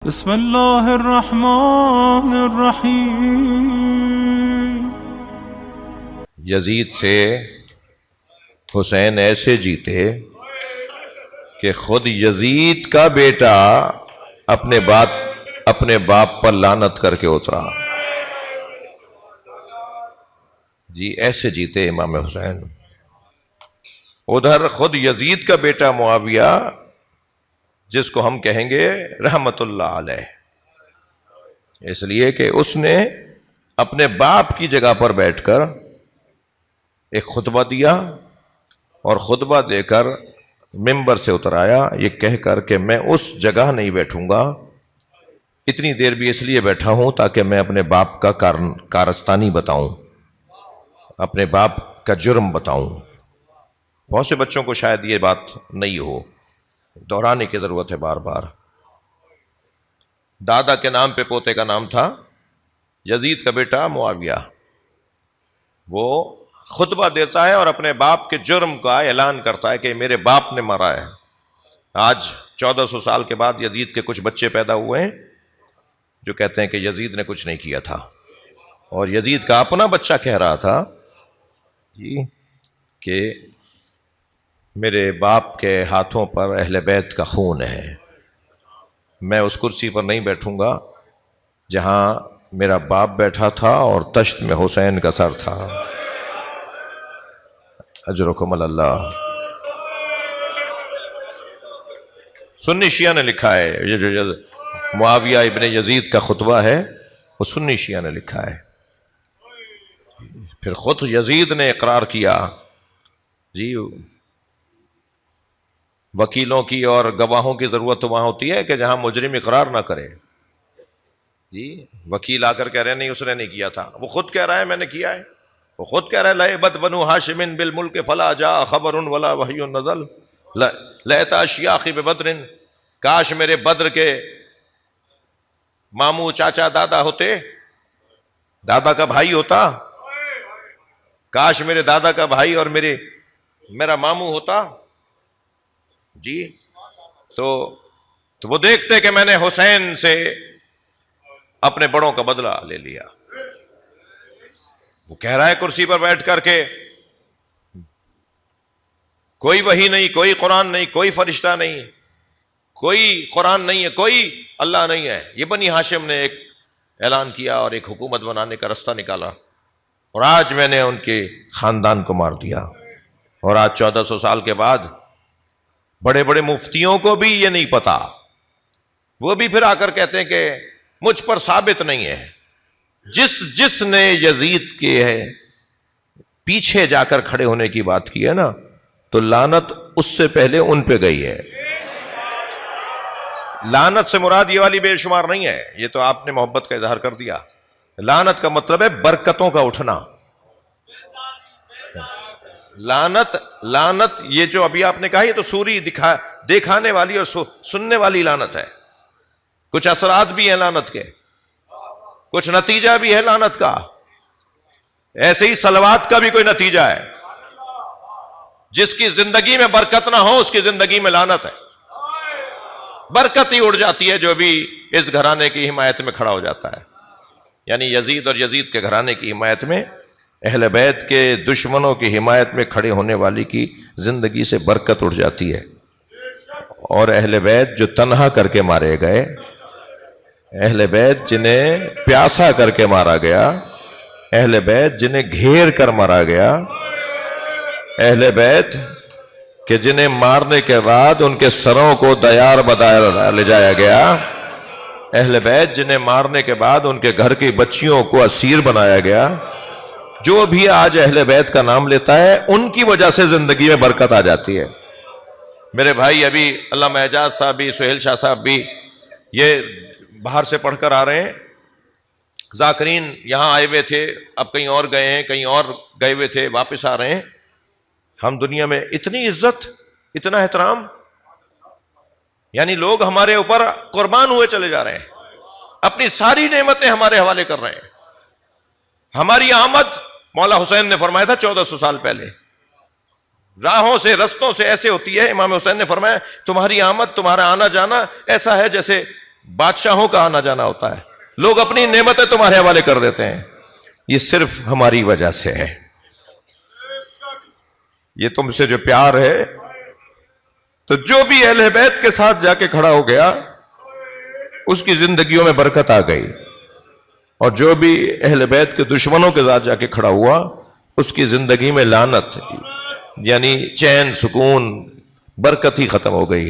بسم اللہ الرحمن الرحیم۔ یزید سے حسین ایسے جیتے کہ خود یزید کا بیٹا اپنے باپ پر لعنت کر کے اترا۔ جی ایسے جیتے امام حسین۔ ادھر خود یزید کا بیٹا معاویہ، جس کو ہم کہیں گے رحمت اللہ علیہ، اس لیے کہ اس نے اپنے باپ کی جگہ پر بیٹھ کر ایک خطبہ دیا اور خطبہ دے کر ممبر سے اتر آیا یہ کہہ کر کہ میں اس جگہ نہیں بیٹھوں گا، اتنی دیر بھی اس لیے بیٹھا ہوں تاکہ میں اپنے باپ کا کارستانی بتاؤں، اپنے باپ کا جرم بتاؤں۔ بہت سے بچوں کو شاید یہ بات نہیں ہو، دہرانے کی ضرورت ہے بار بار۔ دادا کے نام پہ پوتے کا نام تھا یزید کا بیٹا معاویہ، وہ خطبہ دیتا ہے اور اپنے باپ کے جرم کا اعلان کرتا ہے کہ میرے باپ نے مارا ہے۔ آج 1400 سال کے بعد یزید کے کچھ بچے پیدا ہوئے ہیں جو کہتے ہیں کہ یزید نے کچھ نہیں کیا تھا، اور یزید کا اپنا بچہ کہہ رہا تھا جی کہ میرے باپ کے ہاتھوں پر اہل بیت کا خون ہے، میں اس کرسی پر نہیں بیٹھوں گا جہاں میرا باپ بیٹھا تھا اور تشت میں حسین کا سر تھا۔ اجرکم اللہ۔ سنی شیعہ نے لکھا ہے، یہ جو معاویہ ابن یزید کا خطبہ ہے وہ سنی شیعہ نے لکھا ہے۔ پھر خود یزید نے اقرار کیا جی، وکیلوں کی اور گواہوں کی ضرورت تو وہاں ہوتی ہے کہ جہاں مجرم اقرار نہ کرے۔ جی وکیل آ کر کہہ رہے نہیں اس نے نہیں کیا تھا، وہ خود کہہ رہا ہے میں نے کیا ہے، وہ خود کہہ رہا ہے لعبت بنو ہاشم بالملک فلا جاء خبر ولا وحی نزل لیت اشیاخ ببدر، کاش میرے بدر کے ماموں چاچا دادا ہوتے، دادا کا بھائی ہوتا، کاش میرے دادا کا بھائی اور میرا ماموں ہوتا جی، تو وہ دیکھتے کہ میں نے حسین سے اپنے بڑوں کا بدلہ لے لیا۔ وہ کہہ رہا ہے کرسی پر بیٹھ کر کے کوئی وحی نہیں، کوئی قرآن نہیں، کوئی فرشتہ نہیں، کوئی قرآن نہیں ہے، کوئی اللہ نہیں ہے، یہ بنی ہاشم نے ایک اعلان کیا اور ایک حکومت بنانے کا رستہ نکالا، اور آج میں نے ان کے خاندان کو مار دیا۔ اور آج 1400 سال کے بعد بڑے بڑے مفتیوں کو بھی یہ نہیں پتا، وہ بھی پھر آ کر کہتے ہیں کہ مجھ پر ثابت نہیں ہے۔ جس نے یزید کے پیچھے جا کر کھڑے ہونے کی بات کی ہے نا، تو لعنت اس سے پہلے ان پہ گئی ہے۔ لعنت سے مراد یہ والی بے شمار نہیں ہے، یہ تو آپ نے محبت کا اظہار کر دیا۔ لعنت کا مطلب ہے برکتوں کا اٹھنا۔ لعنت یہ جو ابھی آپ نے کہا یہ تو سوری دکھانے والی اور سننے والی لعنت ہے، کچھ اثرات بھی ہیں لعنت کے، کچھ نتیجہ بھی ہے لعنت کا، ایسے ہی صلوات کا بھی کوئی نتیجہ ہے۔ جس کی زندگی میں برکت نہ ہو اس کی زندگی میں لعنت ہے، برکت ہی اڑ جاتی ہے جو بھی اس گھرانے کی حمایت میں کھڑا ہو جاتا ہے۔ یعنی یزید اور یزید کے گھرانے کی حمایت میں، اہل بیت کے دشمنوں کی حمایت میں کھڑے ہونے والی کی زندگی سے برکت اٹھ جاتی ہے۔ اور اہل بیت جو تنہا کر کے مارے گئے، اہل بیت جنہیں پیاسا کر کے مارا گیا، اہل بیت جنہیں گھیر کر مارا گیا، اہل بیت کہ جنہیں مارنے کے بعد ان کے سروں کو دیار بدار لے جایا گیا، اہل بیت جنہیں مارنے کے بعد ان کے گھر کی بچیوں کو اسیر بنایا گیا، جو بھی آج اہل بیت کا نام لیتا ہے ان کی وجہ سے زندگی میں برکت آ جاتی ہے۔ میرے بھائی ابھی علامہ اعجاز صاحب بھی، سہیل شاہ صاحب بھی یہ باہر سے پڑھ کر آ رہے ہیں، ذاکرین یہاں آئے ہوئے تھے، اب کہیں اور گئے ہیں، کہیں اور گئے ہوئے تھے، واپس آ رہے ہیں۔ ہم دنیا میں اتنی عزت، اتنا احترام، یعنی لوگ ہمارے اوپر قربان ہوئے چلے جا رہے ہیں، اپنی ساری نعمتیں ہمارے حوالے کر رہے ہیں۔ ہماری آمد مولا حسین نے فرمایا تھا 1400 سال پہلے، راہوں سے رستوں سے ایسے ہوتی ہے، امام حسین نے فرمایا تمہاری آمد، تمہارا آنا جانا ایسا ہے جیسے بادشاہوں کا آنا جانا ہوتا ہے، لوگ اپنی نعمتیں تمہارے حوالے کر دیتے ہیں، یہ صرف ہماری وجہ سے ہے۔ یہ تم سے جو پیار ہے، تو جو بھی اہل بیت کے ساتھ جا کے کھڑا ہو گیا اس کی زندگیوں میں برکت آ گئی، اور جو بھی اہل بیت کے دشمنوں کے ساتھ جا کے کھڑا ہوا اس کی زندگی میں لعنت، یعنی چین، سکون، برکت ہی ختم ہو گئی۔